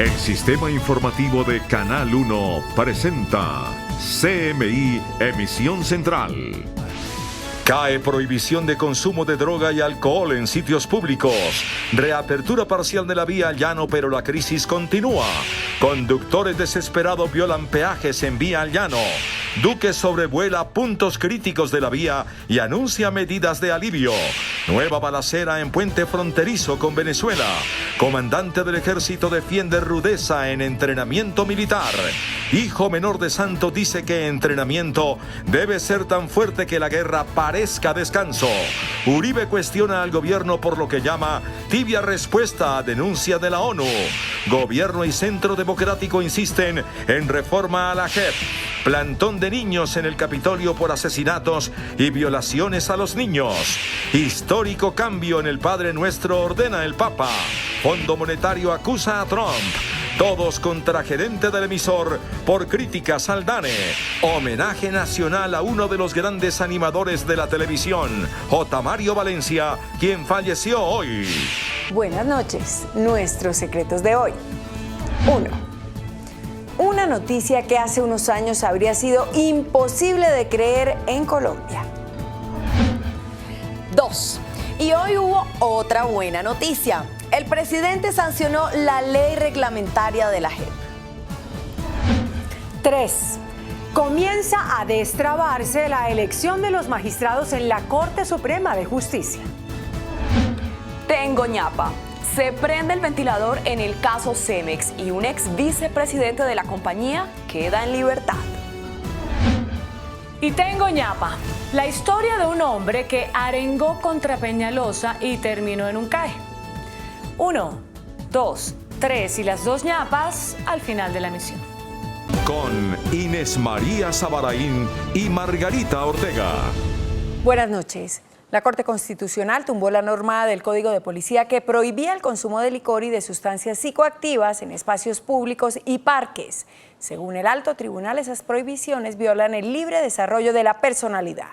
El Sistema Informativo de Canal 1 presenta CMI Emisión Central. Cae prohibición de consumo de droga y alcohol en sitios públicos. Reapertura parcial de la vía Llano, pero la crisis continúa. Conductores desesperados violan peajes en vía Llano. Duque sobrevuela puntos críticos de la vía y anuncia medidas de alivio. Nueva balacera en puente fronterizo con Venezuela. Comandante del ejército defiende rudeza en entrenamiento militar. Hijo menor de santo dice que entrenamiento debe ser tan fuerte que la guerra parezca descanso. Uribe cuestiona al gobierno por lo que llama tibia respuesta a denuncia de la ONU. Gobierno y Centro Democrático insisten en reforma a la JEP. Plantón de niños en el Capitolio por asesinatos y violaciones a los niños. Histórico cambio en el Padre Nuestro ordena el Papa. Fondo Monetario acusa a Trump. Todos contra gerente del emisor por críticas al DANE. Homenaje nacional a uno de los grandes animadores de la televisión, J. Mario Valencia, quien falleció hoy. Buenas noches. Nuestros secretos de hoy. 1. Una noticia que hace unos años habría sido imposible de creer en Colombia. 2. Y hoy hubo otra buena noticia. El presidente sancionó la ley reglamentaria de la JEP. 3. Comienza a destrabarse la elección de los magistrados en la Corte Suprema de Justicia. Tengo ñapa. Se prende el ventilador en el caso Cemex y un ex vicepresidente de la compañía queda en libertad. Y tengo ñapa. La historia de un hombre que arengó contra Peñalosa y terminó en un CAE. 1, 2, 3 y las 2 ñapas al final de la emisión. Con Inés María Sabaraín y Margarita Ortega. Buenas noches. La Corte Constitucional tumbó la norma del Código de Policía que prohibía el consumo de licor y de sustancias psicoactivas en espacios públicos y parques. Según el alto tribunal, esas prohibiciones violan el libre desarrollo de la personalidad.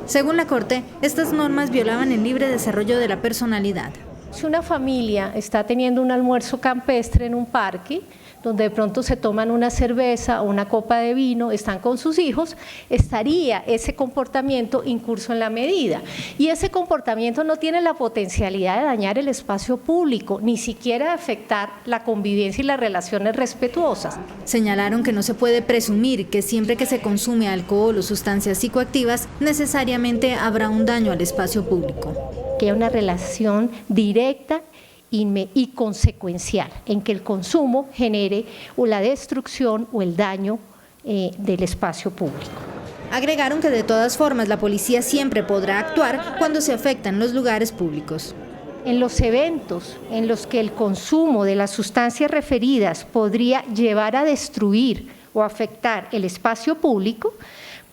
Según la Corte, estas normas violaban el libre desarrollo de la personalidad. Si una familia está teniendo un almuerzo campestre en un parque, donde de pronto se toman una cerveza o una copa de vino, están con sus hijos, estaría ese comportamiento incurso en la medida. Y ese comportamiento no tiene la potencialidad de dañar el espacio público, ni siquiera de afectar la convivencia y las relaciones respetuosas. Señalaron que no se puede presumir que siempre que se consume alcohol o sustancias psicoactivas, necesariamente habrá un daño al espacio público. Que hay una relación directa y consecuencial en que el consumo genere o la destrucción o el daño del espacio público. Agregaron que de todas formas la policía siempre podrá actuar cuando se afectan los lugares públicos. En los eventos en los que el consumo de las sustancias referidas podría llevar a destruir o afectar el espacio público,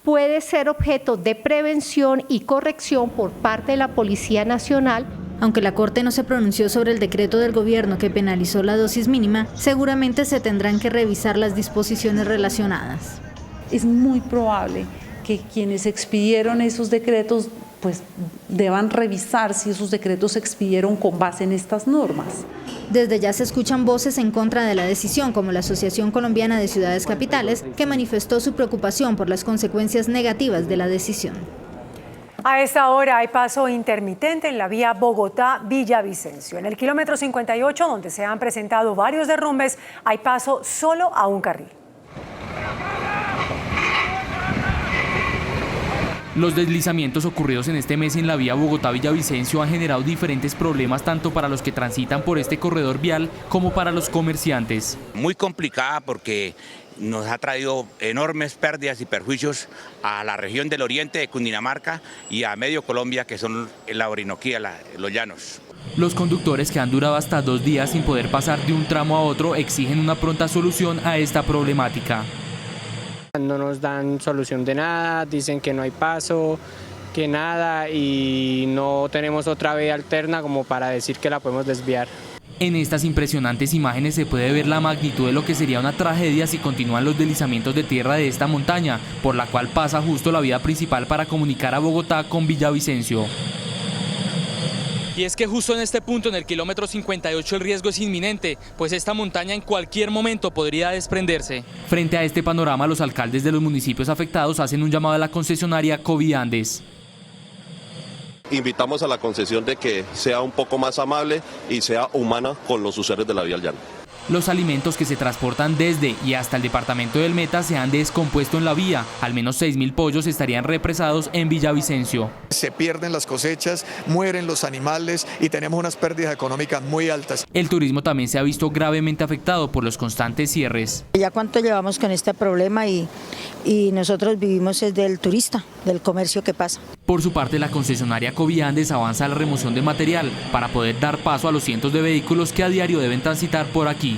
puede ser objeto de prevención y corrección por parte de la Policía Nacional. Aunque la Corte no se pronunció sobre el decreto del gobierno que penalizó la dosis mínima, seguramente se tendrán que revisar las disposiciones relacionadas. Es muy probable que quienes expidieron esos decretos pues deban revisar si esos decretos se expidieron con base en estas normas. Desde ya se escuchan voces en contra de la decisión, como la Asociación Colombiana de Ciudades Capitales, que manifestó su preocupación por las consecuencias negativas de la decisión. A esta hora hay paso intermitente en la vía Bogotá-Villavicencio. En el kilómetro 58, donde se han presentado varios derrumbes, hay paso solo a un carril. Los deslizamientos ocurridos en este mes en la vía Bogotá-Villavicencio han generado diferentes problemas tanto para los que transitan por este corredor vial como para los comerciantes. Muy complicada porque nos ha traído enormes pérdidas y perjuicios a la región del oriente de Cundinamarca y a medio Colombia, que son la Orinoquía, los llanos. Los conductores, que han durado hasta 2 días sin poder pasar de un tramo a otro, exigen una pronta solución a esta problemática. No nos dan solución de nada, dicen que no hay paso, que nada, y no tenemos otra vía alterna como para decir que la podemos desviar. En estas impresionantes imágenes se puede ver la magnitud de lo que sería una tragedia si continúan los deslizamientos de tierra de esta montaña, por la cual pasa justo la vía principal para comunicar a Bogotá con Villavicencio. Y es que justo en este punto, en el kilómetro 58, el riesgo es inminente, pues esta montaña en cualquier momento podría desprenderse. Frente a este panorama, los alcaldes de los municipios afectados hacen un llamado a la concesionaria Coviandes. Invitamos a la concesión de que sea un poco más amable y sea humana con los usuarios de la vía al llano. Los alimentos que se transportan desde y hasta el departamento del Meta se han descompuesto en la vía. Al menos 6.000 pollos estarían represados en Villavicencio. Se pierden las cosechas, mueren los animales y tenemos unas pérdidas económicas muy altas. El turismo también se ha visto gravemente afectado por los constantes cierres. Ya cuánto llevamos con este problema y nosotros vivimos desde el turista, del comercio que pasa. Por su parte, la concesionaria Coviandes avanza a la remoción de material para poder dar paso a los cientos de vehículos que a diario deben transitar por aquí.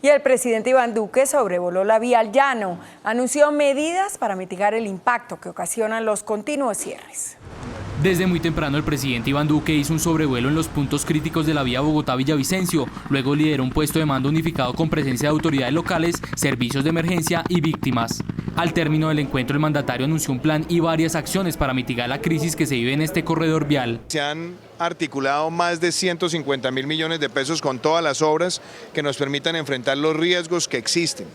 Y el presidente Iván Duque sobrevoló la vía al llano. Anunció medidas para mitigar el impacto que ocasionan los continuos cierres. Desde muy temprano el presidente Iván Duque hizo un sobrevuelo en los puntos críticos de la vía Bogotá-Villavicencio. Luego lideró un puesto de mando unificado con presencia de autoridades locales, servicios de emergencia y víctimas. Al término del encuentro, el mandatario anunció un plan y varias acciones para mitigar la crisis que se vive en este corredor vial. Se han articulado más de 150.000 millones de pesos con todas las obras que nos permitan enfrentar los riesgos que existen.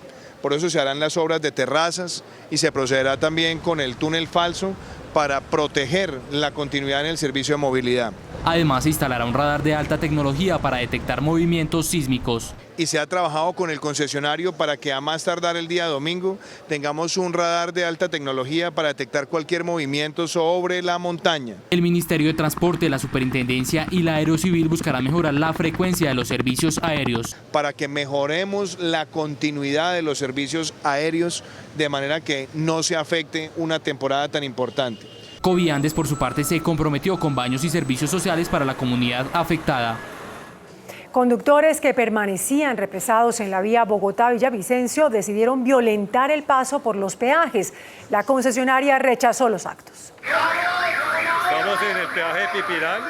Por eso se harán las obras de terrazas y se procederá también con el túnel falso para proteger la continuidad en el servicio de movilidad. Además, se instalará un radar de alta tecnología para detectar movimientos sísmicos. Y se ha trabajado con el concesionario para que a más tardar el día domingo tengamos un radar de alta tecnología para detectar cualquier movimiento sobre la montaña. El Ministerio de Transporte, la Superintendencia y la Aerocivil buscarán mejorar la frecuencia de los servicios aéreos. Para que mejoremos la continuidad de los servicios aéreos de manera que no se afecte una temporada tan importante. Coviandes, por su parte, se comprometió con baños y servicios sociales para la comunidad afectada. Conductores que permanecían represados en la vía Bogotá-Villavicencio decidieron violentar el paso por los peajes. La concesionaria rechazó los actos. Estamos en el peaje Pipiral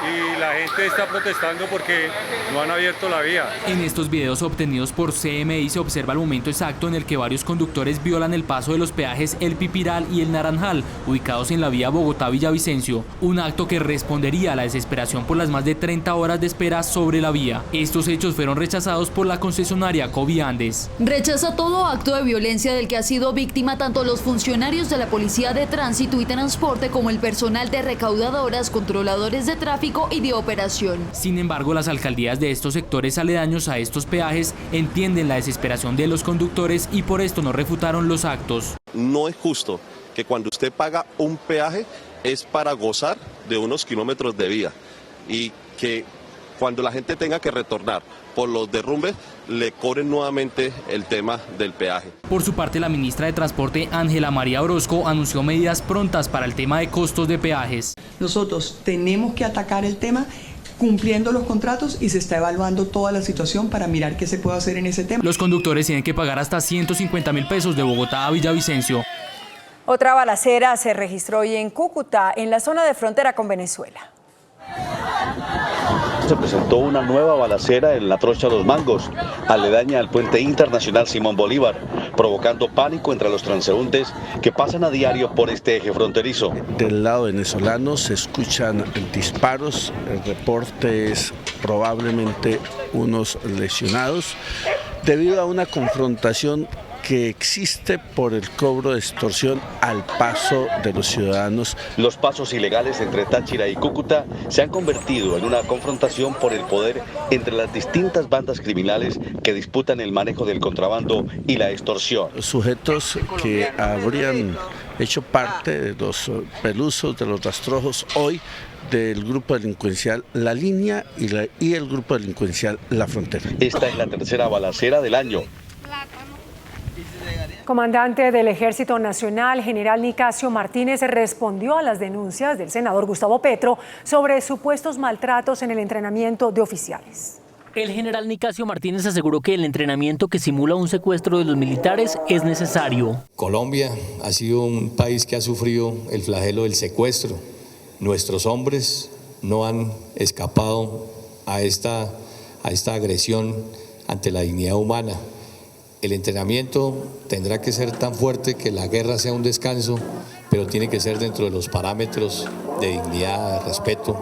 y la gente está protestando porque no han abierto la vía. En estos videos obtenidos por CMI se observa el momento exacto en el que varios conductores violan el paso de los peajes El Pipiral y El Naranjal, ubicados en la vía Bogotá-Villavicencio, un acto que respondería a la desesperación por las más de 30 horas de espera sobre la vía. Estos hechos fueron rechazados por la concesionaria Coviandes. Rechaza todo acto de violencia del que ha sido víctima tanto los funcionarios de la Policía de Tránsito y Transporte como el personal de recaudadoras, controladores de tráfico y de operación. Sin embargo, las alcaldías de estos sectores aledaños a estos peajes entienden la desesperación de los conductores y por esto no refutaron los actos. No es justo que cuando usted paga un peaje es para gozar de unos kilómetros de vía y que cuando la gente tenga que retornar por los derrumbes, le cobren nuevamente el tema del peaje. Por su parte, la ministra de Transporte, Ángela María Orozco, anunció medidas prontas para el tema de costos de peajes. Nosotros tenemos que atacar el tema cumpliendo los contratos y se está evaluando toda la situación para mirar qué se puede hacer en ese tema. Los conductores tienen que pagar hasta 150.000 pesos de Bogotá a Villavicencio. Otra balacera se registró hoy en Cúcuta, en la zona de frontera con Venezuela. Se presentó una nueva balacera en la Trocha Los Mangos, aledaña al puente internacional Simón Bolívar, provocando pánico entre los transeúntes que pasan a diario por este eje fronterizo. Del lado venezolano se escuchan disparos, el reporte es probablemente unos lesionados, debido a una confrontación que existe por el cobro de extorsión al paso de los ciudadanos. Los pasos ilegales entre Táchira y Cúcuta se han convertido en una confrontación por el poder entre las distintas bandas criminales que disputan el manejo del contrabando y la extorsión. Sujetos que habrían hecho parte de los pelusos, de los rastrojos hoy del grupo delincuencial La Línea y el grupo delincuencial La Frontera. Esta es la tercera balacera del año. Comandante del Ejército Nacional, general Nicasio Martínez, respondió a las denuncias del senador Gustavo Petro sobre supuestos maltratos en el entrenamiento de oficiales. El general Nicasio Martínez aseguró que el entrenamiento que simula un secuestro de los militares es necesario. Colombia ha sido un país que ha sufrido el flagelo del secuestro. Nuestros hombres no han escapado a esta agresión ante la dignidad humana. El entrenamiento tendrá que ser tan fuerte que la guerra sea un descanso, pero tiene que ser dentro de los parámetros de dignidad, de respeto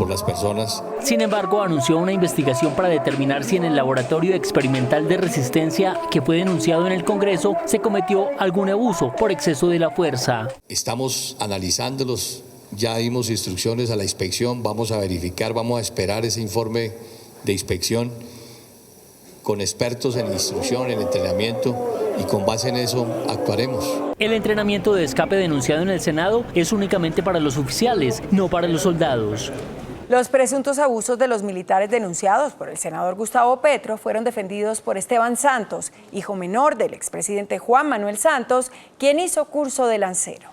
por las personas. Sin embargo, anunció una investigación para determinar si en el laboratorio experimental de resistencia que fue denunciado en el Congreso se cometió algún abuso por exceso de la fuerza. Estamos analizándolos, ya dimos instrucciones a la inspección, vamos a verificar, vamos a esperar ese informe de inspección con expertos en instrucción, en entrenamiento, y con base en eso actuaremos. El entrenamiento de escape denunciado en el Senado es únicamente para los oficiales, no para los soldados. Los presuntos abusos de los militares denunciados por el senador Gustavo Petro fueron defendidos por Esteban Santos, hijo menor del expresidente Juan Manuel Santos, quien hizo curso de lancero.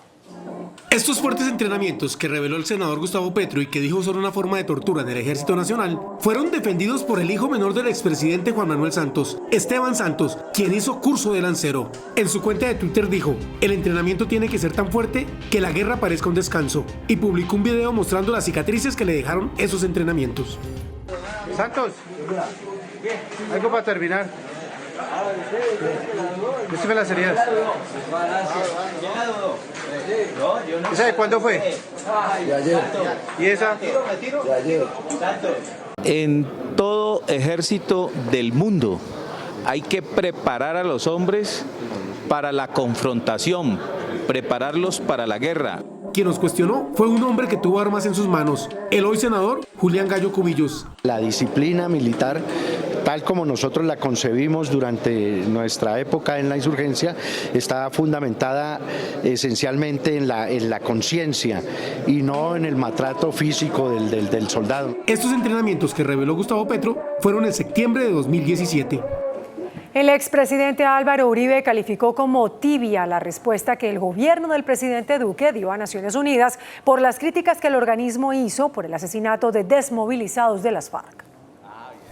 Estos fuertes entrenamientos que reveló el senador Gustavo Petro y que dijo son una forma de tortura en el Ejército Nacional, fueron defendidos por el hijo menor del expresidente Juan Manuel Santos, Esteban Santos, quien hizo curso de lancero. En su cuenta de Twitter dijo: el entrenamiento tiene que ser tan fuerte que la guerra parezca un descanso, y publicó un video mostrando las cicatrices que le dejaron esos entrenamientos. Santos, algo para terminar. Dígame las heridas. ¿Esa de cuándo fue? De ayer. ¿Y esa? De ayer. En todo ejército del mundo hay que preparar a los hombres para la confrontación, prepararlos para la guerra. Quien nos cuestionó fue un hombre que tuvo armas en sus manos, el hoy senador Julián Gallo Cubillos. La disciplina militar, tal como nosotros la concebimos durante nuestra época en la insurgencia, está fundamentada esencialmente en la conciencia y no en el maltrato físico del soldado. Estos entrenamientos que reveló Gustavo Petro fueron en septiembre de 2017. El expresidente Álvaro Uribe calificó como tibia la respuesta que el gobierno del presidente Duque dio a Naciones Unidas por las críticas que el organismo hizo por el asesinato de desmovilizados de las FARC.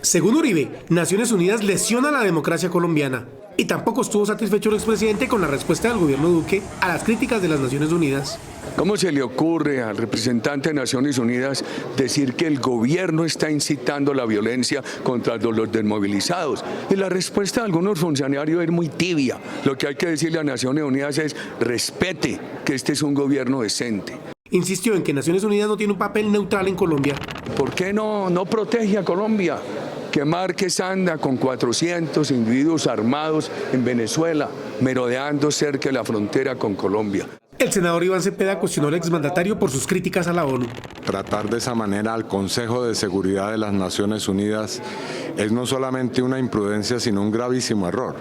Según Uribe, Naciones Unidas lesiona la democracia colombiana y tampoco estuvo satisfecho el expresidente con la respuesta del gobierno Duque a las críticas de las Naciones Unidas. ¿Cómo se le ocurre al representante de Naciones Unidas decir que el gobierno está incitando la violencia contra los desmovilizados? Y la respuesta de algunos funcionarios es muy tibia. Lo que hay que decirle a Naciones Unidas es: respete que este es un gobierno decente. Insistió en que Naciones Unidas no tiene un papel neutral en Colombia. ¿Por qué no protege a Colombia? Que Márquez anda con 400 individuos armados en Venezuela, merodeando cerca de la frontera con Colombia. El senador Iván Cepeda cuestionó al exmandatario por sus críticas a la ONU. Tratar de esa manera al Consejo de Seguridad de las Naciones Unidas es no solamente una imprudencia, sino un gravísimo error.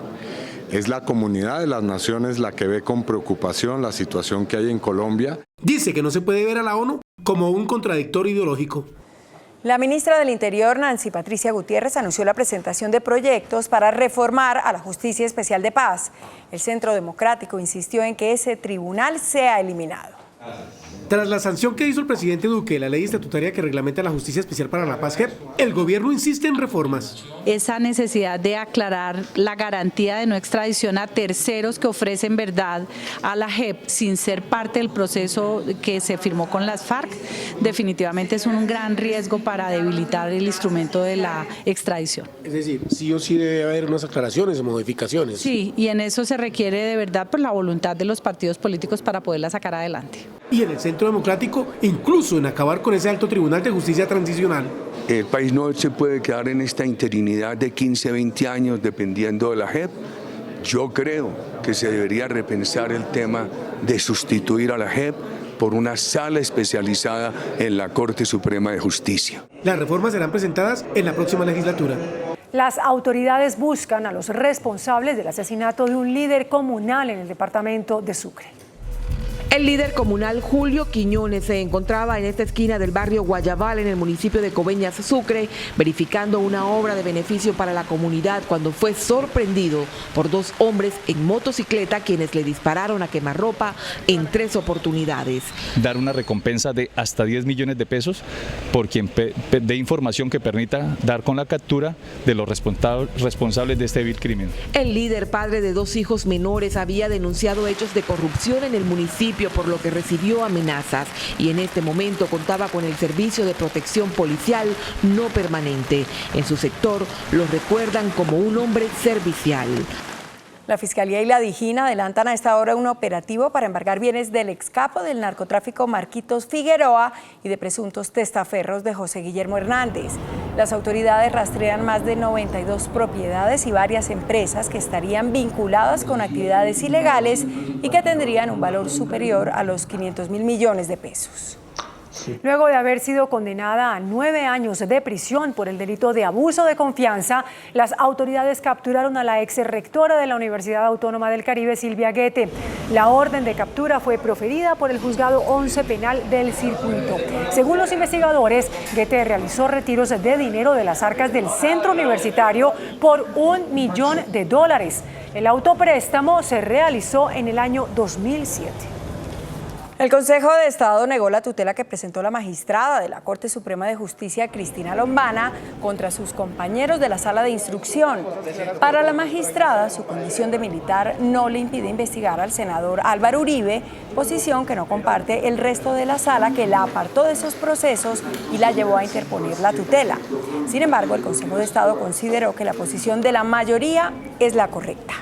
Es la comunidad de las naciones la que ve con preocupación la situación que hay en Colombia. Dice que no se puede ver a la ONU como un contradictor ideológico. La ministra del Interior, Nancy Patricia Gutiérrez, anunció la presentación de proyectos para reformar a la Justicia Especial de Paz. El Centro Democrático insistió en que ese tribunal sea eliminado. Tras la sanción que hizo el presidente Duque, la ley estatutaria que reglamenta la Justicia Especial para la Paz, JEP, el gobierno insiste en reformas. Esa necesidad de aclarar la garantía de no extradición a terceros que ofrecen verdad a la JEP sin ser parte del proceso que se firmó con las FARC, definitivamente es un gran riesgo para debilitar el instrumento de la extradición. Es decir, sí o sí debe haber unas aclaraciones o modificaciones. Sí, y en eso se requiere de verdad la voluntad de los partidos políticos para poderla sacar adelante. Y en el Centro Democrático, incluso en acabar con ese alto tribunal de justicia transicional. El país no se puede quedar en esta interinidad de 15, 20 años dependiendo de la JEP. Yo creo que se debería repensar el tema de sustituir a la JEP por una sala especializada en la Corte Suprema de Justicia. Las reformas serán presentadas en la próxima legislatura. Las autoridades buscan a los responsables del asesinato de un líder comunal en el departamento de Sucre. El líder comunal Julio Quiñones se encontraba en esta esquina del barrio Guayabal en el municipio de Coveñas, Sucre, verificando una obra de beneficio para la comunidad cuando fue sorprendido por dos hombres en motocicleta quienes le dispararon a quemarropa en 3 oportunidades. Dar una recompensa de hasta 10 millones de pesos por quien dé información que permita dar con la captura de los responsables de este vil crimen. El líder, padre de 2 hijos menores, había denunciado hechos de corrupción en el municipio, por lo que recibió amenazas y en este momento contaba con el servicio de protección policial no permanente. En su sector lo recuerdan como un hombre servicial. La Fiscalía y la DIJÍN adelantan a esta hora un operativo para embargar bienes del excapo del narcotráfico Marquitos Figueroa y de presuntos testaferros de José Guillermo Hernández. Las autoridades rastrean más de 92 propiedades y varias empresas que estarían vinculadas con actividades ilegales y que tendrían un valor superior a los 500.000 millones de pesos. Luego de haber sido condenada a 9 años de prisión por el delito de abuso de confianza, las autoridades capturaron a la exrectora de la Universidad Autónoma del Caribe, Silvia Guete. La orden de captura fue proferida por el Juzgado 11 Penal del Circuito. Según los investigadores, Guete realizó retiros de dinero de las arcas del centro universitario por $1 millón. El autopréstamo se realizó en el año 2007. El Consejo de Estado negó la tutela que presentó la magistrada de la Corte Suprema de Justicia, Cristina Lombana, contra sus compañeros de la Sala de Instrucción. Para la magistrada, su condición de militar no le impide investigar al senador Álvaro Uribe, posición que no comparte el resto de la Sala, que la apartó de esos procesos y la llevó a interponer la tutela. Sin embargo, el Consejo de Estado consideró que la posición de la mayoría es la correcta.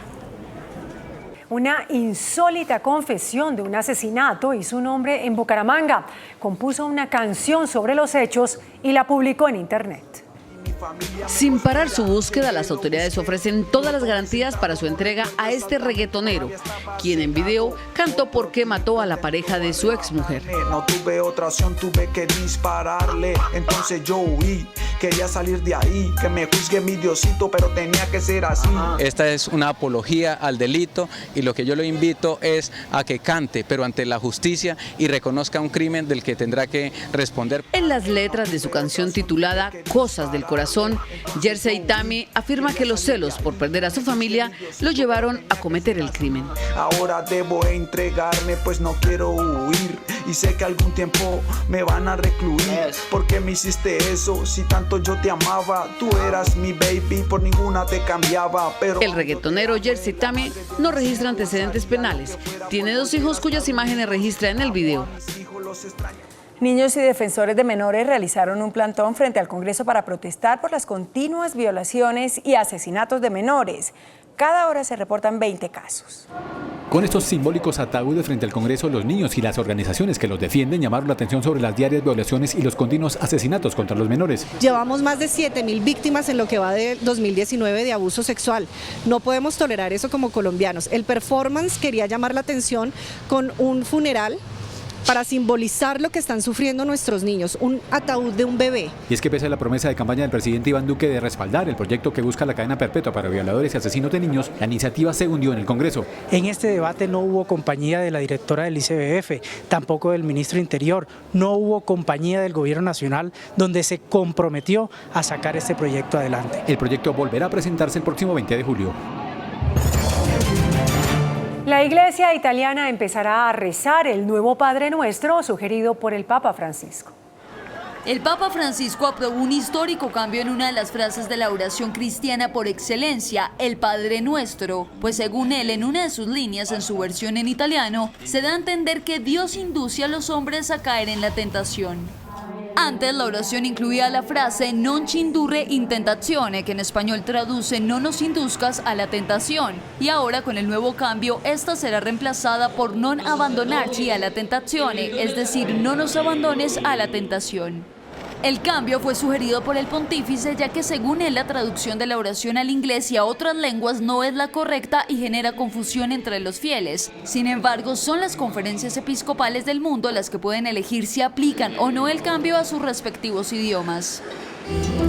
Una insólita confesión de un asesinato hizo un hombre en Bucaramanga. Compuso una canción sobre los hechos y la publicó en internet. Sin parar su búsqueda, las autoridades ofrecen todas las garantías para su entrega a este reggaetonero, quien en video cantó por qué mató a la pareja de su exmujer. No tuve otra opción, tuve que dispararle, entonces yo huí, quería salir de ahí, que me juzgue mi Diosito, pero tenía que ser así. Esta es una apología al delito y lo que yo lo invito es a que cante, pero ante la justicia, y reconozca un crimen del que tendrá que responder. En las letras de su canción titulada Cosas del Corazón, Jersey Tami afirma que los celos por perder a su familia lo llevaron a cometer el crimen. Ahora debo entregarme, pues no quiero huir, y sé que algún tiempo me van a recluir. ¿Por qué me hiciste eso? Si tanto yo te amaba, tú eras mi baby, por ninguna te cambiaba. Pero el reggaetonero Jersey Tami no registra antecedentes penales. Tiene 2 hijos cuyas imágenes registra en el video. Niños y defensores de menores realizaron un plantón frente al Congreso para protestar por las continuas violaciones y asesinatos de menores. Cada hora se reportan 20 casos. Con estos simbólicos ataúdes frente al Congreso, los niños y las organizaciones que los defienden llamaron la atención sobre las diarias violaciones y los continuos asesinatos contra los menores. Llevamos más de 7.000 víctimas en lo que va de 2019 de abuso sexual. No podemos tolerar eso como colombianos. El performance quería llamar la atención con un funeral para simbolizar lo que están sufriendo nuestros niños, un ataúd de un bebé. Y es que pese a la promesa de campaña del presidente Iván Duque de respaldar el proyecto que busca la cadena perpetua para violadores y asesinos de niños, la iniciativa se hundió en el Congreso. En este debate no hubo compañía de la directora del ICBF, tampoco del ministro Interior, no hubo compañía del Gobierno Nacional, donde se comprometió a sacar este proyecto adelante. El proyecto volverá a presentarse el próximo 20 de julio. La Iglesia italiana empezará a rezar el nuevo Padre Nuestro sugerido por el Papa Francisco. El Papa Francisco aprobó un histórico cambio en una de las frases de la oración cristiana por excelencia, el Padre Nuestro, pues según él, en una de sus líneas, en su versión en italiano, se da a entender que Dios induce a los hombres a caer en la tentación. Antes la oración incluía la frase non ci indurre in tentazione, que en español traduce no nos induzcas a la tentación, y ahora con el nuevo cambio esta será reemplazada por non abbandonarci alla tentazione, es decir, no nos abandones a la tentación. El cambio fue sugerido por el pontífice, ya que según él la traducción de la oración al inglés y a otras lenguas no es la correcta y genera confusión entre los fieles. Sin embargo, son las conferencias episcopales del mundo las que pueden elegir si aplican o no el cambio a sus respectivos idiomas.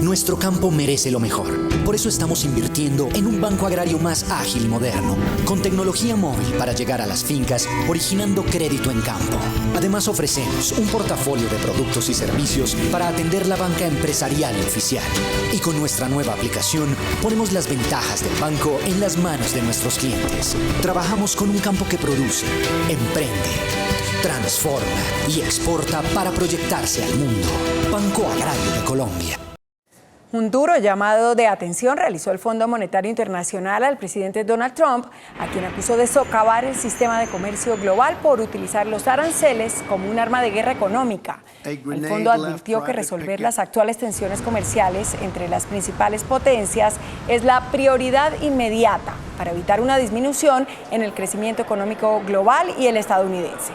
Nuestro campo merece lo mejor. Por eso estamos invirtiendo en un banco agrario más ágil y moderno, con tecnología móvil para llegar a las fincas, originando crédito en campo. Además ofrecemos un portafolio de productos y servicios para atender la banca empresarial y oficial. Y con nuestra nueva aplicación ponemos las ventajas del banco en las manos de nuestros clientes. Trabajamos con un campo que produce, emprende, transforma y exporta para proyectarse al mundo. Banco Agrario de Colombia. Un duro llamado de atención realizó el Fondo Monetario Internacional al presidente Donald Trump, a quien acusó de socavar el sistema de comercio global por utilizar los aranceles como un arma de guerra económica. El fondo advirtió que resolver las actuales tensiones comerciales entre las principales potencias es la prioridad inmediata. para evitar una disminución en el crecimiento económico global y el estadounidense.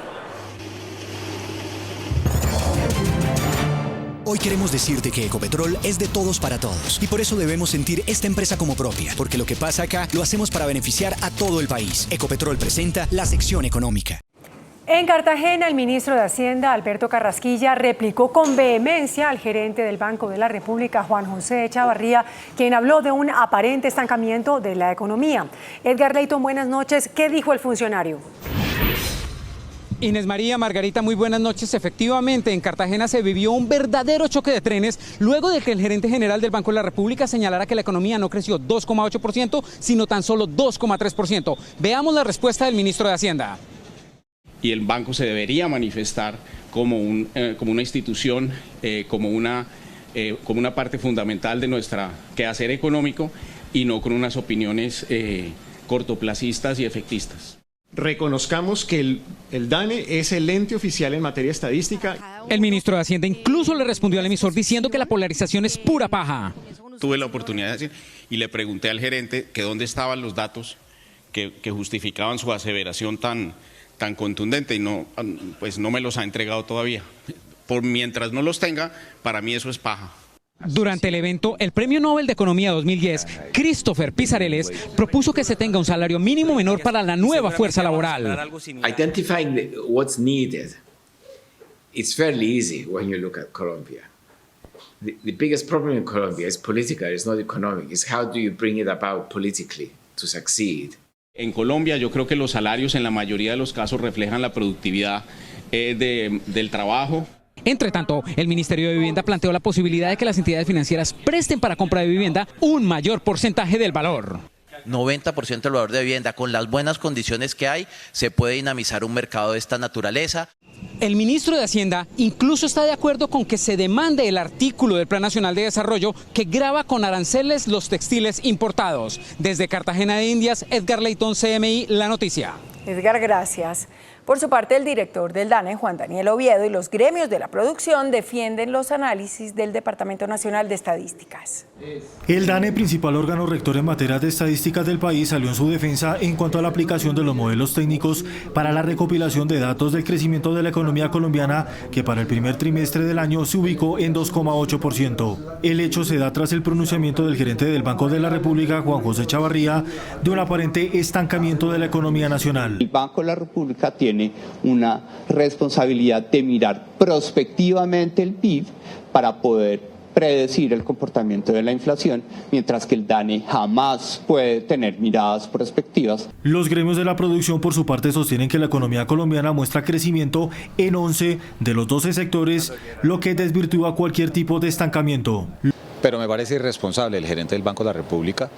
Hoy queremos decirte que Ecopetrol es de todos para todos y por eso debemos sentir esta empresa como propia, porque lo que pasa acá lo hacemos para beneficiar a todo el país. Ecopetrol presenta la sección económica. En Cartagena, el ministro de Hacienda, Alberto Carrasquilla, replicó con vehemencia al gerente del Banco de la República, Juan José Chavarría, quien habló de un aparente estancamiento de la economía. Edgar Leyton, buenas noches. ¿Qué dijo el funcionario? Inés María, Margarita, muy buenas noches. Efectivamente, en Cartagena se vivió un verdadero choque de trenes luego de que el gerente general del Banco de la República señalara que la economía no creció 2,8%, sino tan solo 2,3%. Veamos la respuesta del ministro de Hacienda. Y el banco se debería manifestar como una institución, como una parte fundamental de nuestro quehacer económico y no con unas opiniones cortoplacistas y efectistas. Reconozcamos que el DANE es el ente oficial en materia estadística. El ministro de Hacienda incluso le respondió al emisor diciendo que la polarización es pura paja. Tuve la oportunidad de decir y le pregunté al gerente que dónde estaban los datos que justificaban su aseveración tan contundente y no me los ha entregado todavía. Mientras no los tenga, para mí eso es paja. Durante el evento, el Premio Nobel de Economía 2010, Christopher Pizareles, propuso que se tenga un salario mínimo menor para la nueva fuerza laboral. Identifying what's needed, it's fairly easy when you look at Colombia. The biggest problem in Colombia is political, it's not economic. It's how do you bring it about politically to succeed. En Colombia yo creo que los salarios en la mayoría de los casos reflejan la productividad del trabajo. Entre tanto, el Ministerio de Vivienda planteó la posibilidad de que las entidades financieras presten para compra de vivienda un mayor porcentaje del valor. 90% del valor de vivienda, con las buenas condiciones que hay, se puede dinamizar un mercado de esta naturaleza. El ministro de Hacienda incluso está de acuerdo con que se demande el artículo del Plan Nacional de Desarrollo que grava con aranceles los textiles importados. Desde Cartagena de Indias, Edgar Leyton, CMI, La Noticia. Edgar, gracias. Por su parte, el director del DANE, Juan Daniel Oviedo, y los gremios de la producción defienden los análisis del Departamento Nacional de Estadísticas. El DANE, principal órgano rector en materia de estadísticas del país, salió en su defensa en cuanto a la aplicación de los modelos técnicos para la recopilación de datos del crecimiento de la economía colombiana, que para el primer trimestre del año se ubicó en 2,8%. El hecho se da tras el pronunciamiento del gerente del Banco de la República, Juan José Chavarría, de un aparente estancamiento de la economía nacional. El Banco de la República tiene una responsabilidad de mirar prospectivamente el PIB para poder predecir el comportamiento de la inflación, mientras que el DANE jamás puede tener miradas prospectivas. Los gremios de la producción, por su parte, sostienen que la economía colombiana muestra crecimiento en 11 de los 12 sectores, lo que desvirtúa cualquier tipo de estancamiento. Pero me parece irresponsable el gerente del Banco de la República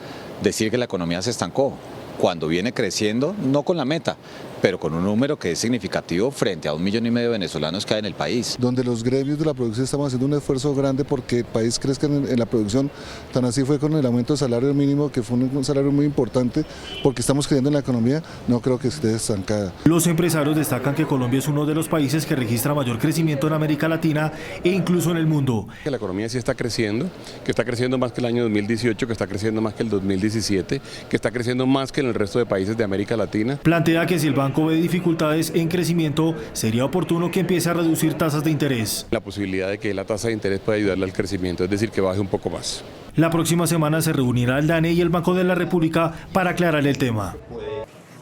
decir que la economía se estancó, cuando viene creciendo, no con la meta, pero con un número que es significativo frente a 1,5 millones de venezolanos que hay en el país. Donde los gremios de la producción estamos haciendo un esfuerzo grande porque el país crezca en la producción, tan así fue con el aumento del salario mínimo, que fue un salario muy importante, porque estamos creyendo en la economía, no creo que esté estancada. Los empresarios destacan que Colombia es uno de los países que registra mayor crecimiento en América Latina e incluso en el mundo. Que la economía sí está creciendo, que está creciendo más que el año 2018, que está creciendo más que el 2017, que está creciendo más que en el resto de países de América Latina. Plantea que si el banco ve dificultades en crecimiento, sería oportuno que empiece a reducir tasas de interés. La posibilidad de que la tasa de interés pueda ayudarle al crecimiento, es decir, que baje un poco más. La próxima semana se reunirá el DANE y el Banco de la República para aclarar el tema.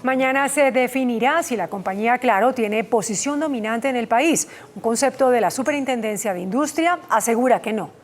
Mañana se definirá si la compañía Claro tiene posición dominante en el país. Un concepto de la Superintendencia de Industria asegura que no.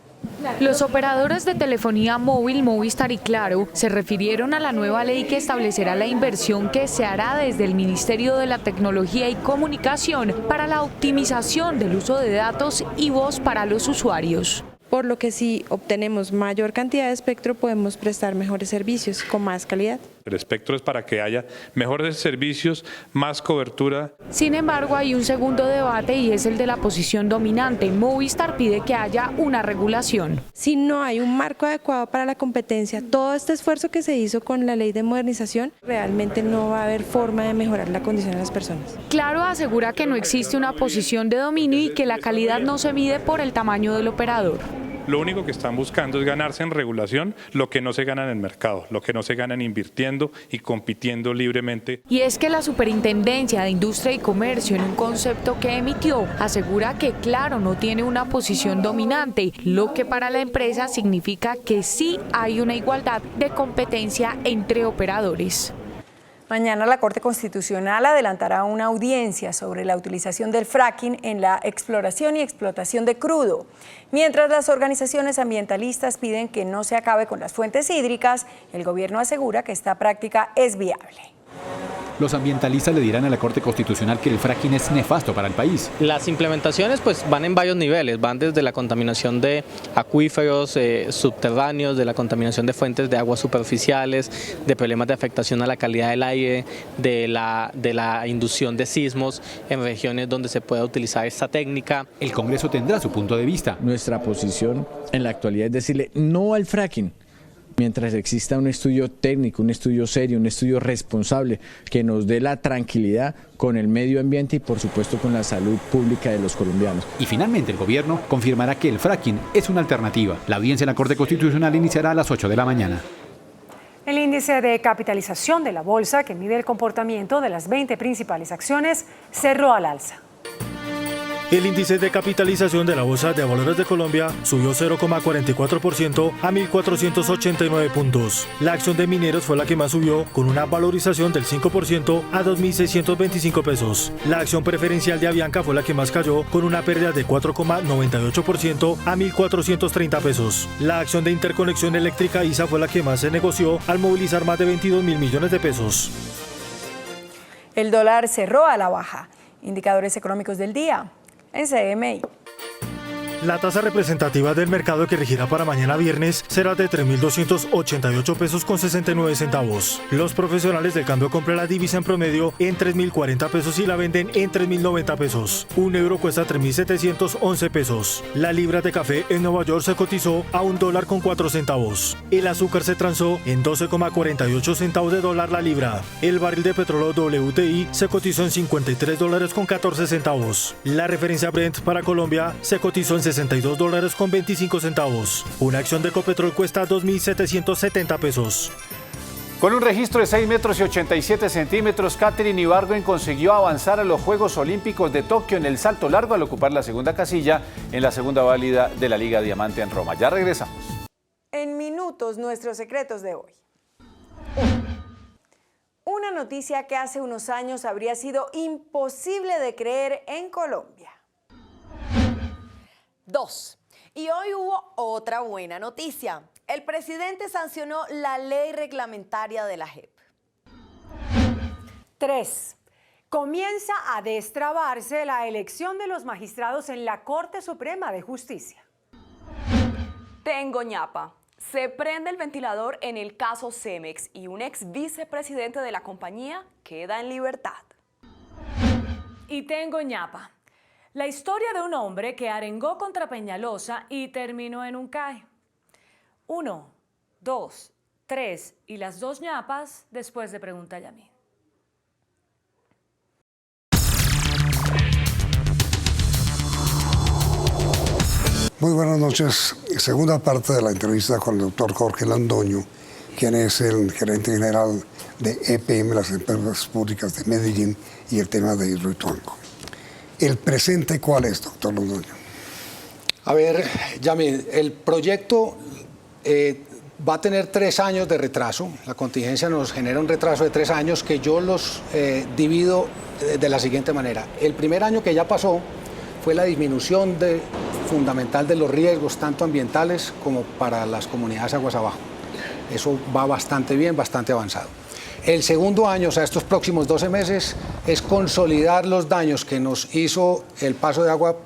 Los operadores de telefonía móvil, Movistar y Claro, se refirieron a la nueva ley que establecerá la inversión que se hará desde el Ministerio de la Tecnología y Comunicación para la optimización del uso de datos y voz para los usuarios. Por lo que si obtenemos mayor cantidad de espectro podemos prestar mejores servicios con más calidad. El espectro es para que haya mejores servicios, más cobertura. Sin embargo, hay un segundo debate y es el de la posición dominante. Movistar pide que haya una regulación. Si no hay un marco adecuado para la competencia, todo este esfuerzo que se hizo con la ley de modernización, realmente no va a haber forma de mejorar la condición de las personas. Claro asegura que no existe una posición de dominio y que la calidad no se mide por el tamaño del operador. lo único que están buscando es ganarse en regulación lo que no se gana en el mercado, lo que no se gana en invirtiendo y compitiendo libremente. Y es que la Superintendencia de Industria y Comercio, en un concepto que emitió, asegura que Claro no tiene una posición dominante, lo que para la empresa significa que sí hay una igualdad de competencia entre operadores. Mañana la Corte Constitucional adelantará una audiencia sobre la utilización del fracking en la exploración y explotación de crudo. Mientras las organizaciones ambientalistas piden que no se acabe con las fuentes hídricas, el gobierno asegura que esta práctica es viable. Los ambientalistas le dirán a la Corte Constitucional que el fracking es nefasto para el país. Las implementaciones pues van en varios niveles, van desde la contaminación de acuíferos subterráneos, de la contaminación de fuentes de aguas superficiales, de problemas de afectación a la calidad del aire, de la inducción de sismos en regiones donde se pueda utilizar esta técnica. El Congreso tendrá su punto de vista. Nuestra posición en la actualidad es decirle no al fracking, mientras exista un estudio técnico, un estudio serio, un estudio responsable que nos dé la tranquilidad con el medio ambiente y por supuesto con la salud pública de los colombianos. Y finalmente el gobierno confirmará que el fracking es una alternativa. La audiencia en la Corte Constitucional iniciará a las 8 de la mañana. El índice de capitalización de la bolsa, que mide el comportamiento de las 20 principales acciones, cerró al alza. El índice de capitalización de la Bolsa de Valores de Colombia subió 0,44% a 1.489 puntos. La acción de Mineros fue la que más subió, con una valorización del 5% a 2.625 pesos. La acción preferencial de Avianca fue la que más cayó, con una pérdida de 4,98% a 1.430 pesos. La acción de Interconexión Eléctrica ISA fue la que más se negoció, al movilizar más de 22.000 millones de pesos. El dólar cerró a la baja. Indicadores económicos del día en CMI. La tasa representativa del mercado que regirá para mañana viernes será de 3.288 pesos con 69 centavos. Los profesionales del cambio compran la divisa en promedio en 3.040 pesos y la venden en 3.090 pesos. Un euro cuesta 3.711 pesos. La libra de café en Nueva York se cotizó a $1.04. El azúcar se transó en 12,48 centavos de dólar la libra. El barril de petróleo WTI se cotizó en $53.14. La referencia Brent para Colombia se cotizó en $62.25. Una acción de Ecopetrol cuesta 2.770 pesos. Con un registro de 6 metros y 87 centímetros, Katherine Ibargüen consiguió avanzar a los Juegos Olímpicos de Tokio en el salto largo al ocupar la segunda casilla en la segunda válida de la Liga Diamante en Roma. Ya regresamos. En minutos, nuestros secretos de hoy. Una noticia que hace unos años habría sido imposible de creer en Colombia. 2. Y hoy hubo otra buena noticia. El presidente sancionó la ley reglamentaria de la JEP. 3. Comienza a destrabarse la elección de los magistrados en la Corte Suprema de Justicia. Tengo ñapa. Se prende el ventilador en el caso Cemex y un ex vicepresidente de la compañía queda en libertad. Y tengo ñapa. La historia de un hombre que arengó contra Peñalosa y terminó en un CAE. 1, 2, 3 y las 2 ñapas después de Pregunta Yamín. Muy buenas noches. Segunda parte de la entrevista con el doctor Jorge Landoño, quien es el gerente general de EPM, las empresas públicas de Medellín, y el tema de Hidroituango. ¿El presente cuál es, doctor Londoño? A ver, Yamil, el proyecto va a tener 3 años de retraso. La contingencia nos genera un retraso de 3 años que yo los divido de la siguiente manera. El primer año que ya pasó fue la disminución fundamental de los riesgos, tanto ambientales como para las comunidades aguas abajo. Eso va bastante bien, bastante avanzado. El segundo año, o sea, estos próximos 12 meses, es consolidar los daños que nos hizo el paso de agua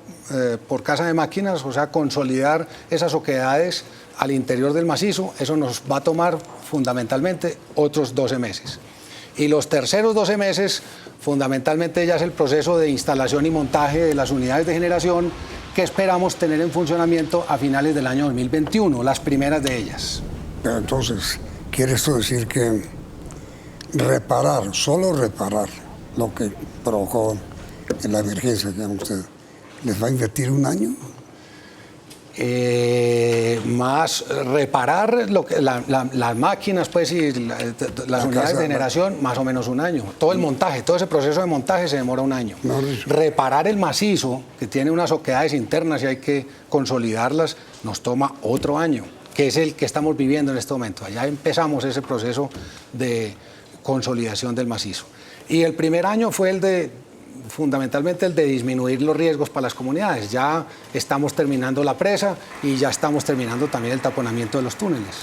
por casa de máquinas, o sea, consolidar esas oquedades al interior del macizo. Eso nos va a tomar fundamentalmente otros 12 meses. Y los terceros 12 meses, fundamentalmente ya es el proceso de instalación y montaje de las unidades de generación que esperamos tener en funcionamiento a finales del año 2021, las primeras de ellas. Pero entonces, ¿quiere esto decir que reparar, solo reparar lo que provocó en la emergencia que llama usted, les va a invertir un año? Más reparar las máquinas pues, y las unidades de generación, más o menos un año. Todo el montaje, todo ese proceso de montaje se demora un año. Reparar el macizo, que tiene unas oquedades internas y hay que consolidarlas, nos toma otro año, que es el que estamos viviendo en este momento. Allá empezamos ese proceso de consolidación del macizo. Y el primer año fue fundamentalmente el de disminuir los riesgos para las comunidades. Ya estamos terminando la presa y ya estamos terminando también el taponamiento de los túneles.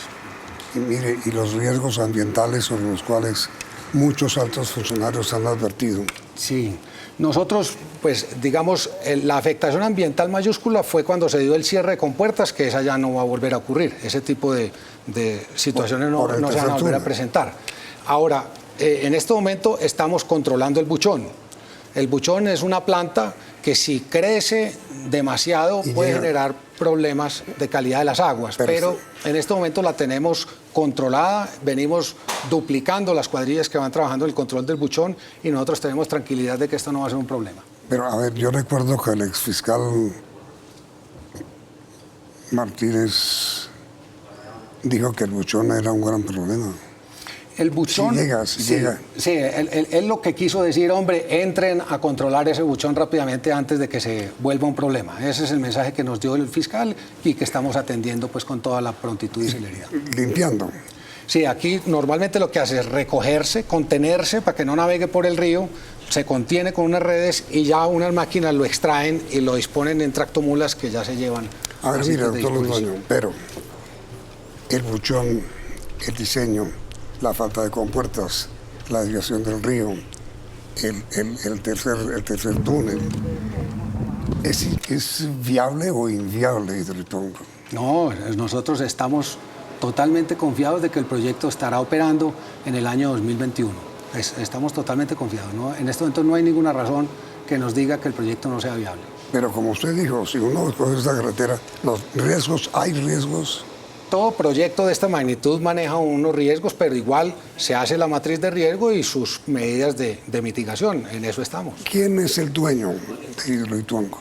Y mire, y los riesgos ambientales sobre los cuales muchos altos funcionarios han advertido. Sí, nosotros, pues digamos, la afectación ambiental mayúscula fue cuando se dio el cierre de compuertas, que esa ya no va a volver a ocurrir. Ese tipo de situaciones no se van a volver a presentar. Ahora, en este momento estamos controlando el buchón. El buchón es una planta que si crece demasiado puede generar problemas de calidad de las aguas, pero en este momento la tenemos controlada, venimos duplicando las cuadrillas que van trabajando en el control del buchón y nosotros tenemos tranquilidad de que esto no va a ser un problema. Pero a ver, yo recuerdo que el exfiscal Martínez dijo que el buchón era un gran problema. El buchón, si llega. Sí, él lo que quiso decir, hombre, entren a controlar ese buchón rápidamente antes de que se vuelva un problema. Ese es el mensaje que nos dio el fiscal y que estamos atendiendo pues con toda la prontitud y celeridad. Limpiando. Sí, aquí normalmente lo que hace es recogerse, contenerse para que no navegue por el río, se contiene con unas redes y ya unas máquinas lo extraen y lo disponen en tractomulas que ya se llevan. A ver, mira, doctor Londoño, pero el buchón, el diseño, la falta de compuertas, la desviación del río, el tercer túnel. ¿Es viable o inviable, Hidroituango? No, nosotros estamos totalmente confiados de que el proyecto estará operando en el año 2021. Estamos totalmente confiados, ¿no? En este momento no hay ninguna razón que nos diga que el proyecto no sea viable. Pero como usted dijo, si uno coge esta carretera, los riesgos, hay riesgos. Todo proyecto de esta magnitud maneja unos riesgos, pero igual se hace la matriz de riesgo y sus medidas de mitigación. En eso estamos. ¿Quién es el dueño de Hidroituango?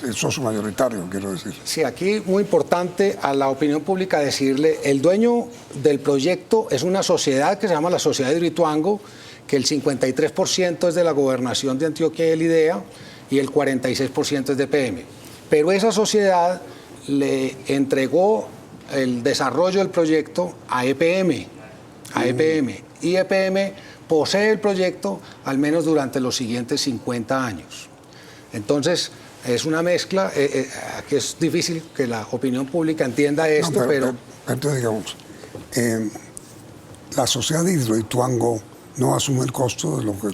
El socio mayoritario, quiero decir. Sí, aquí muy importante a la opinión pública decirle, el dueño del proyecto es una sociedad que se llama la Sociedad de Hidroituango, que el 53% es de la Gobernación de Antioquia y el IDEA y el 46% es de EPM. Pero esa sociedad le entregó el desarrollo del proyecto a EPM, y EPM posee el proyecto al menos durante los siguientes 50 años. Entonces, es una mezcla, que es difícil que la opinión pública entienda esto, no, pero entonces, digamos, la sociedad de Hidroituango no asume el costo de lo que...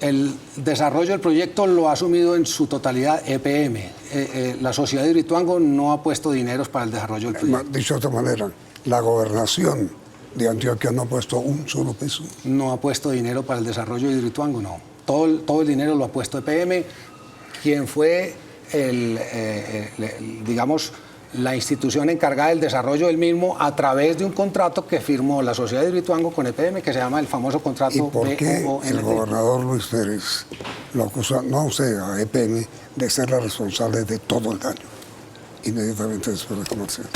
El desarrollo del proyecto lo ha asumido en su totalidad EPM. La sociedad de Hidroituango no ha puesto dineros para el desarrollo del proyecto. Dicho de otra manera, la gobernación de Antioquia no ha puesto un solo peso. No ha puesto dinero para el desarrollo de Hidroituango, no. Todo el dinero lo ha puesto EPM, quien fue digamos, la institución encargada del desarrollo del mismo a través de un contrato que firmó la sociedad de Hidroituango con EPM, que se llama el famoso contrato BONT. ¿Y por qué el gobernador Luis Pérez lo acusa, no a usted, a EPM, de ser la responsable de todo el daño inmediatamente después de comercial?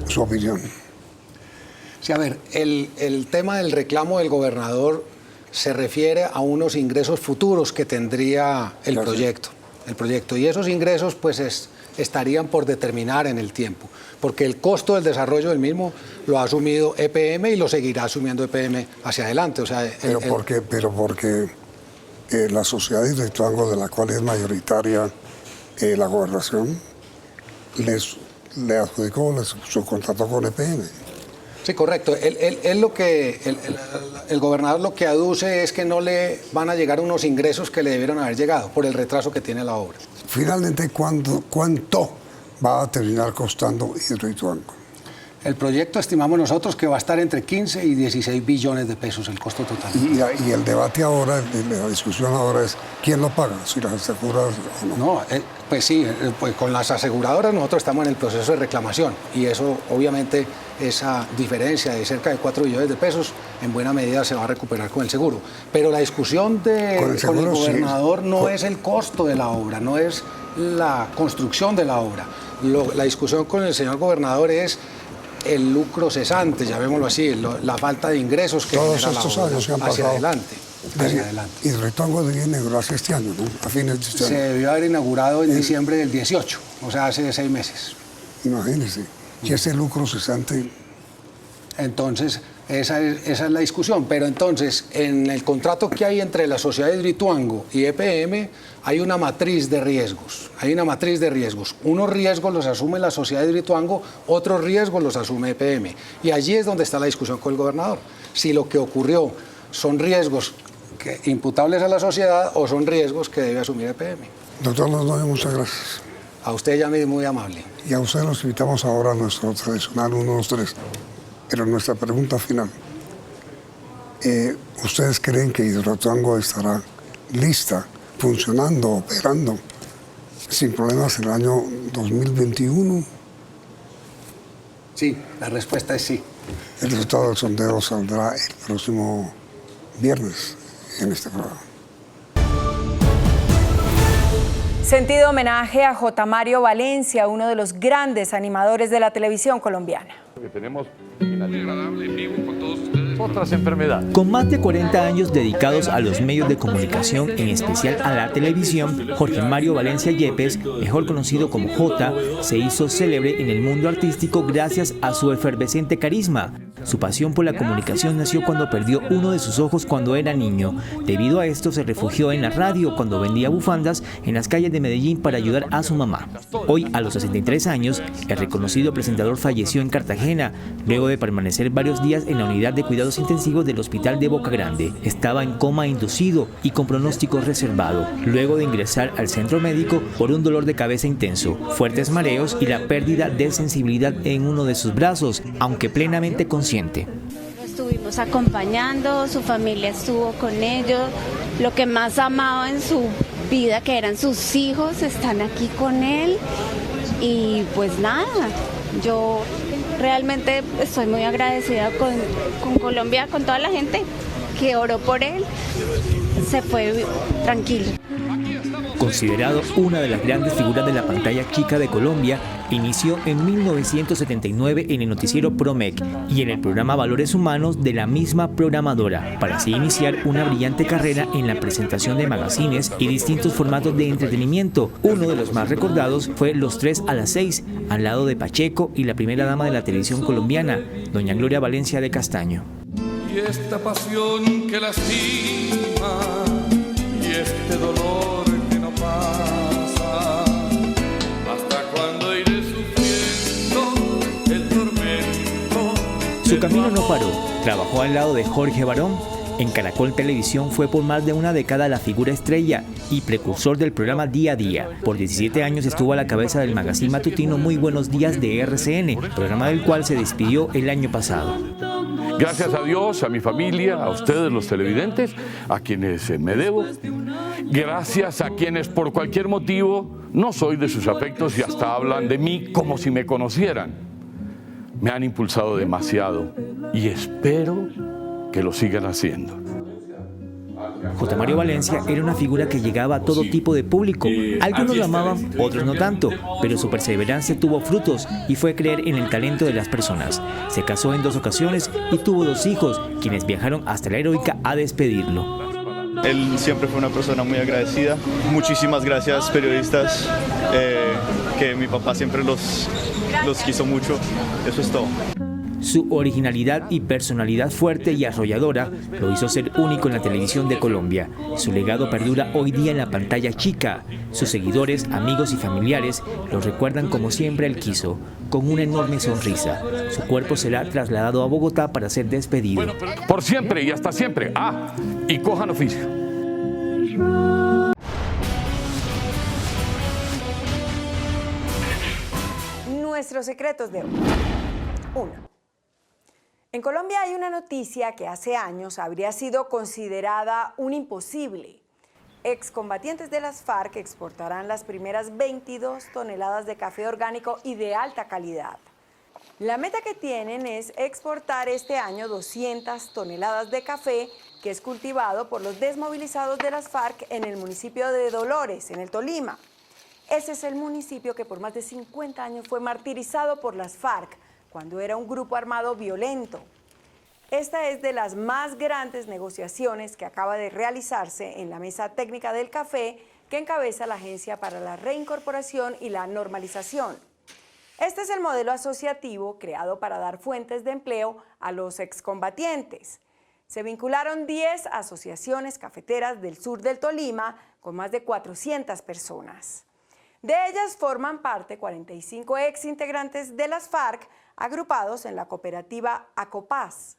Su opinión. Sí, a ver, el tema del reclamo del gobernador se refiere a unos ingresos futuros que tendría el proyecto. Y esos ingresos pues estarían por determinar en el tiempo, porque el costo del desarrollo del mismo lo ha asumido EPM y lo seguirá asumiendo EPM hacia adelante. O sea, porque la sociedad de Hidroituango, de la cual es mayoritaria la gobernación, le adjudicó su contrato con EPM. Sí, correcto. El gobernador lo que aduce es que no le van a llegar unos ingresos que le debieron haber llegado por el retraso que tiene la obra. Finalmente, ¿cuánto va a terminar costando Hidroituango? El proyecto estimamos nosotros que va a estar entre 15 y 16 billones de pesos el costo total. Y el debate ahora, la discusión ahora es ¿quién lo paga? Si las aseguradoras o no. No, pues sí, pues con las aseguradoras nosotros estamos en el proceso de reclamación y eso obviamente esa diferencia de cerca de 4 billones de pesos en buena medida se va a recuperar con el seguro. Pero la discusión con el gobernador no es el costo de la obra, no es la construcción de la obra. La discusión con el señor gobernador es el lucro cesante, llamémoslo así, la falta de ingresos que todos genera estos la obra años que han hacia pasado. adelante. Y Hidroituango debía inaugurarse este año, ¿no? A fines de este año. Se debió haber inaugurado en diciembre del 18, o sea, hace 6 meses. Imagínese. Y ese lucro cesante. Entonces, esa es la discusión. Pero entonces, en el contrato que hay entre la Sociedad de Hidroituango y EPM, hay una matriz de riesgos. Unos riesgos los asume la Sociedad de Hidroituango, otros riesgos los asume EPM. Y allí es donde está la discusión con el gobernador. Si lo que ocurrió son riesgos imputables a la sociedad o son riesgos que debe asumir EPM. Doctor Londoño, muchas gracias. A usted ya me es muy amable. Y a usted los invitamos ahora a nuestro tradicional 1, 2, 3. Pero nuestra pregunta final. ¿Ustedes creen que Hidroituango estará lista, funcionando, operando, sin problemas en el año 2021? Sí, la respuesta es sí. El resultado del sondeo saldrá el próximo viernes en este programa. Sentido homenaje a J. Mario Valencia, uno de los grandes animadores de la televisión colombiana. Que tenemos muy agradable en vivo con todos ustedes. Otras enfermedades. Con más de 40 años dedicados a los medios de comunicación, en especial a la televisión, Jorge Mario Valencia Yepes, mejor conocido como Jota, se hizo célebre en el mundo artístico gracias a su efervescente carisma. Su pasión por la comunicación nació cuando perdió uno de sus ojos cuando era niño. Debido a esto se refugió en la radio cuando vendía bufandas en las calles de Medellín para ayudar a su mamá. Hoy, a los 63 años, el reconocido presentador falleció en Cartagena, luego de permanecer varios días en la unidad de cuidados intensivos del hospital de Boca Grande. Estaba en coma inducido y con pronóstico reservado, luego de ingresar al centro médico por un dolor de cabeza intenso, fuertes mareos y la pérdida de sensibilidad en uno de sus brazos, aunque plenamente consciente. Lo estuvimos acompañando, su familia estuvo con ellos, lo que más amaba en su vida, que eran sus hijos, están aquí con él y pues nada, yo realmente estoy muy agradecida con Colombia, con toda la gente que oró por él, se fue tranquilo. Considerado una de las grandes figuras de la pantalla chica de Colombia, inició en 1979 en el noticiero Promec y en el programa Valores Humanos de la misma programadora, para así iniciar una brillante carrera en la presentación de magazines y distintos formatos de entretenimiento. Uno de los más recordados fue Los 3 a las 6, al lado de Pacheco y la primera dama de la televisión colombiana, doña Gloria Valencia de Castaño. Y esta pasión que lastima y este dolor que no pasa, hasta cuando iré sufriendo el tormento. Su camino no paró. Trabajó al lado de Jorge Barón. En Caracol Televisión fue por más de una década la figura estrella y precursor del programa Día a Día. Por 17 años estuvo a la cabeza del magazine matutino Muy Buenos Días de RCN, programa del cual se despidió el año pasado. Gracias a Dios, a mi familia, a ustedes los televidentes, a quienes me debo. Gracias a quienes por cualquier motivo no soy de sus afectos y hasta hablan de mí como si me conocieran. Me han impulsado demasiado y espero que lo sigan haciendo. J. Mario Valencia era una figura que llegaba a todo tipo de público. Algunos lo amaban, otros no tanto, pero su perseverancia tuvo frutos y fue creer en el talento de las personas. Se casó en 2 ocasiones y tuvo 2 hijos, quienes viajaron hasta la Heroica a despedirlo. Él siempre fue una persona muy agradecida. Muchísimas gracias, periodistas, que mi papá siempre los quiso mucho. Eso es todo. Su originalidad y personalidad fuerte y arrolladora lo hizo ser único en la televisión de Colombia. Su legado perdura hoy día en la pantalla chica. Sus seguidores, amigos y familiares lo recuerdan como siempre él quiso, con una enorme sonrisa. Su cuerpo será trasladado a Bogotá para ser despedido. Por siempre y hasta siempre. Y cojan oficio. Nuestros secretos de hoy. 1. En Colombia hay una noticia que hace años habría sido considerada un imposible. Excombatientes de las FARC exportarán las primeras 22 toneladas de café orgánico y de alta calidad. La meta que tienen es exportar este año 200 toneladas de café que es cultivado por los desmovilizados de las FARC en el municipio de Dolores, en el Tolima. Ese es el municipio que por más de 50 años fue martirizado por las FARC cuando era un grupo armado violento. Esta es de las más grandes negociaciones que acaba de realizarse en la Mesa Técnica del Café que encabeza la Agencia para la Reincorporación y la Normalización. Este es el modelo asociativo creado para dar fuentes de empleo a los excombatientes. Se vincularon 10 asociaciones cafeteras del sur del Tolima con más de 400 personas. De ellas forman parte 45 exintegrantes de las FARC agrupados en la cooperativa Acopaz.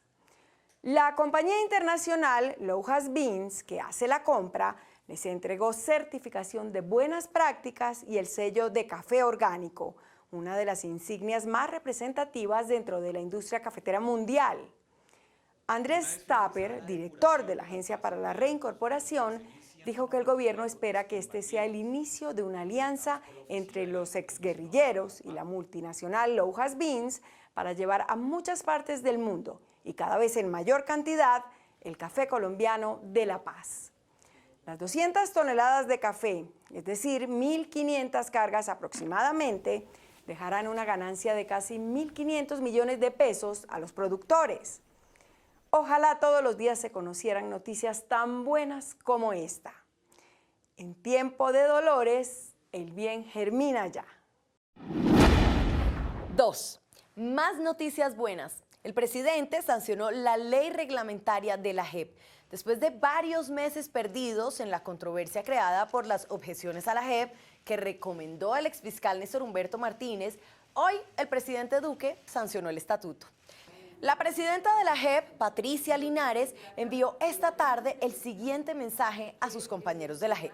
La compañía internacional Loujas Beans, que hace la compra, les entregó certificación de buenas prácticas y el sello de café orgánico, una de las insignias más representativas dentro de la industria cafetera mundial. Andrés Tapper, director de la Agencia para la Reincorporación, dijo que el gobierno espera que este sea el inicio de una alianza entre los exguerrilleros y la multinacional Loujas Beans para llevar a muchas partes del mundo y cada vez en mayor cantidad el café colombiano de La Paz. Las 200 toneladas de café, es decir, 1.500 cargas aproximadamente, dejarán una ganancia de casi 1.500 millones de pesos a los productores. Ojalá todos los días se conocieran noticias tan buenas como esta. En tiempo de dolores, el bien germina ya. 2. Más noticias buenas. El presidente sancionó la ley reglamentaria de la JEP. Después de varios meses perdidos en la controversia creada por las objeciones a la JEP que recomendó el exfiscal Néstor Humberto Martínez, hoy el presidente Duque sancionó el estatuto. La presidenta de la JEP, Patricia Linares, envió esta tarde el siguiente mensaje a sus compañeros de la JEP.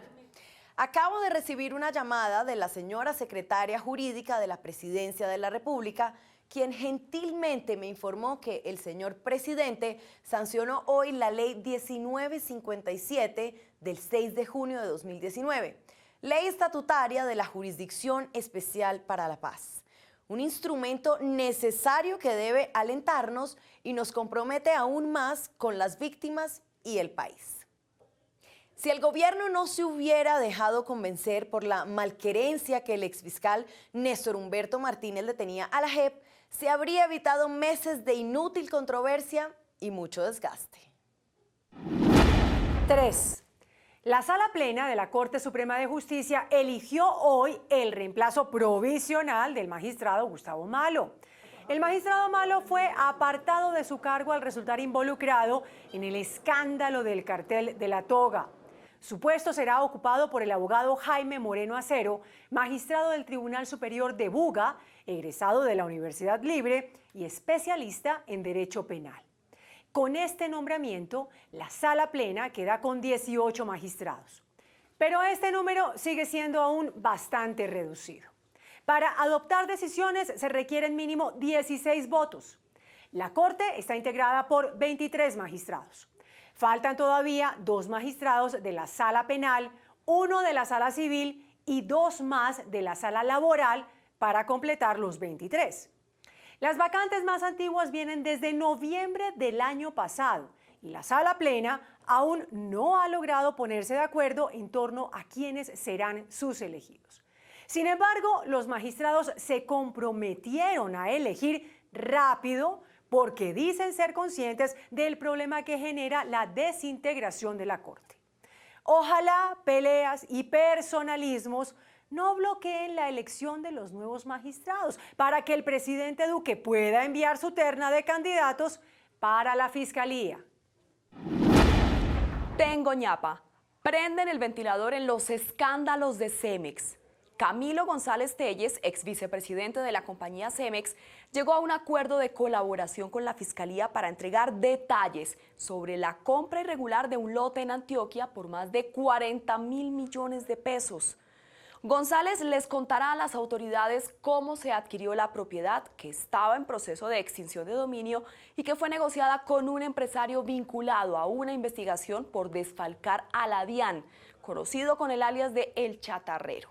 Acabo de recibir una llamada de la señora secretaria jurídica de la Presidencia de la República, quien gentilmente me informó que el señor presidente sancionó hoy la ley 1957 del 6 de junio de 2019, ley estatutaria de la Jurisdicción Especial para la Paz. Un instrumento necesario que debe alentarnos y nos compromete aún más con las víctimas y el país. Si el gobierno no se hubiera dejado convencer por la malquerencia que el exfiscal Néstor Humberto Martínez le tenía a la JEP, se habría evitado meses de inútil controversia y mucho desgaste. 3. La Sala Plena de la Corte Suprema de Justicia eligió hoy el reemplazo provisional del magistrado Gustavo Malo. El magistrado Malo fue apartado de su cargo al resultar involucrado en el escándalo del cartel de la toga. Su puesto será ocupado por el abogado Jaime Moreno Acero, magistrado del Tribunal Superior de Buga, egresado de la Universidad Libre y especialista en Derecho Penal. Con este nombramiento, la Sala Plena queda con 18 magistrados. Pero este número sigue siendo aún bastante reducido. Para adoptar decisiones se requieren mínimo 16 votos. La Corte está integrada por 23 magistrados. Faltan todavía 2 magistrados de la Sala Penal, 1 de la Sala Civil y 2 más de la Sala Laboral para completar los 23. Las vacantes más antiguas vienen desde noviembre del año pasado y la Sala Plena aún no ha logrado ponerse de acuerdo en torno a quiénes serán sus elegidos. Sin embargo, los magistrados se comprometieron a elegir rápido porque dicen ser conscientes del problema que genera la desintegración de la Corte. Ojalá peleas y personalismos no bloqueen la elección de los nuevos magistrados para que el presidente Duque pueda enviar su terna de candidatos para la Fiscalía. Tengo ñapa. Prenden el ventilador en los escándalos de Cemex. Camilo González Telles, ex vicepresidente de la compañía Cemex, llegó a un acuerdo de colaboración con la Fiscalía para entregar detalles sobre la compra irregular de un lote en Antioquia por más de 40.000 millones de pesos. González les contará a las autoridades cómo se adquirió la propiedad que estaba en proceso de extinción de dominio y que fue negociada con un empresario vinculado a una investigación por desfalcar a la DIAN, conocido con el alias de El Chatarrero.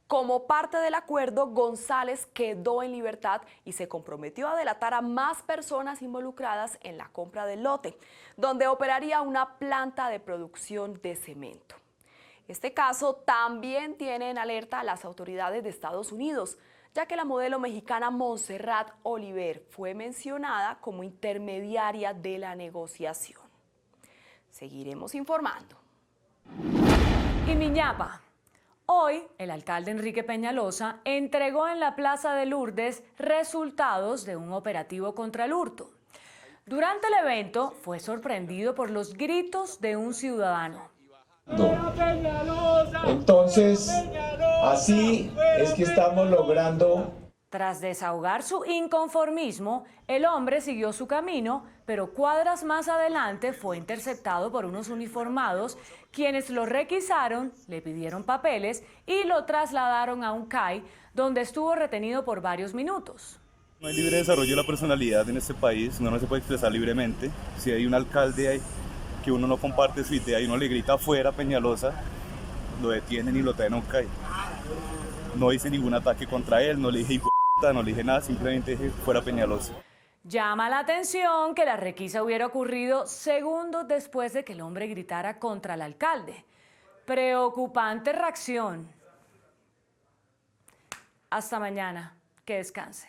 Como parte del acuerdo, González quedó en libertad y se comprometió a delatar a más personas involucradas en la compra del lote, donde operaría una planta de producción de cemento. Este caso también tiene en alerta a las autoridades de Estados Unidos, ya que la modelo mexicana Montserrat Oliver fue mencionada como intermediaria de la negociación. Seguiremos informando. Y Miñapa. Hoy, el alcalde Enrique Peñalosa entregó en la Plaza de Lourdes resultados de un operativo contra el hurto. Durante el evento, fue sorprendido por los gritos de un ciudadano. Entonces, así es que estamos logrando. Tras desahogar su inconformismo, el hombre siguió su camino, pero cuadras más adelante fue interceptado por unos uniformados, quienes lo requisaron, le pidieron papeles y lo trasladaron a un CAI, donde estuvo retenido por varios minutos. No hay libre desarrollo de la personalidad en este país, uno no se puede expresar libremente. Si hay un alcalde ahí que uno no comparte su idea y uno le grita afuera a Peñalosa, lo detienen y lo traen a un CAI. No hice ningún ataque contra él, no le dije no le dije nada, simplemente dije fuera Peñalosa. Llama la atención que la requisa hubiera ocurrido segundos después de que el hombre gritara contra el alcalde. Preocupante reacción. Hasta mañana. Que descanse.